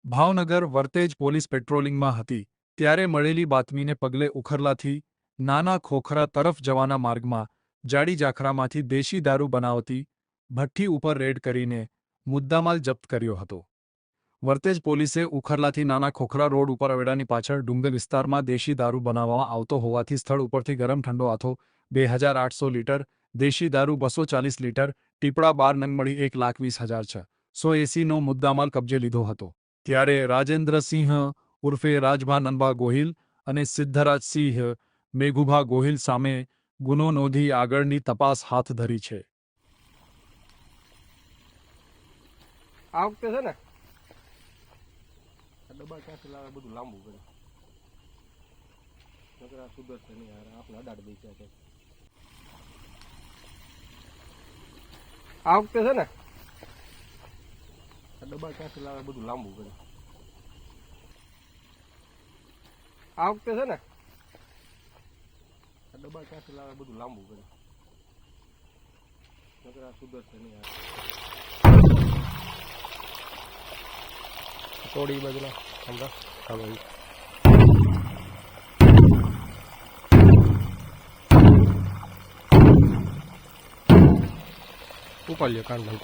Bhavnagar Vartej police પેટ્રોલિંગમાં હતી ત્યારે મળેલી બાતમીને પગલે ઉખરલાથી નાના ખોખરા તરફ જવાના માર્ગમાં જાડી જાખરામાંથી દેશી દારૂ બનાવતી ભઠ્ઠી ઉપર રેડ કરીને મુદ્દામાલ જપ્ત કર્યો હતો। વર્તેજ પોલીસે ઉખરલાથી નાના ખોખરા રોડ ઉપર અવેડાની પાછળ ડુંગર વિસ્તારમાં દેશી દારૂ બનાવવામાં આવતો હોવાથી સ્થળ ઉપરથી ગરમ ઠંડો આથો 2800 લીટર, દેશી દારૂ 240 લીટર, ટીપડા 12 નંગ મળી 1,20,680નો મુદ્દામાલ કબજે લીધો હતો। ત્યારે રાજેન્દ્રસિંહ ઉર્ફે રાજભા નંબા ગોહિલ અને સિદ્ધરાજસિંહ મેઘુભા ગોહિલ સામે ગુનો નોંધી આગળની તપાસ હાથ ધરી છે। આ વખતે છે ને ડબ્બા ક્યાંથી લાવે બધું લાંબુ કરે નકરા સુધરશે નહીં યાર આપણે અડાડ દઈ છે। આ વખતે છે ને ડબ્બા ક્યાંથી લાવે બધું લાંબુ કરે આ વખતે છે ને ડબ્બા ક્યાંથી લાવે બધું લાંબુ કરે નકરા સુધરશે નહીં યાર થોડી બાજુના સમજા ચાલો ઉપાડ લ્યો કાન બંધ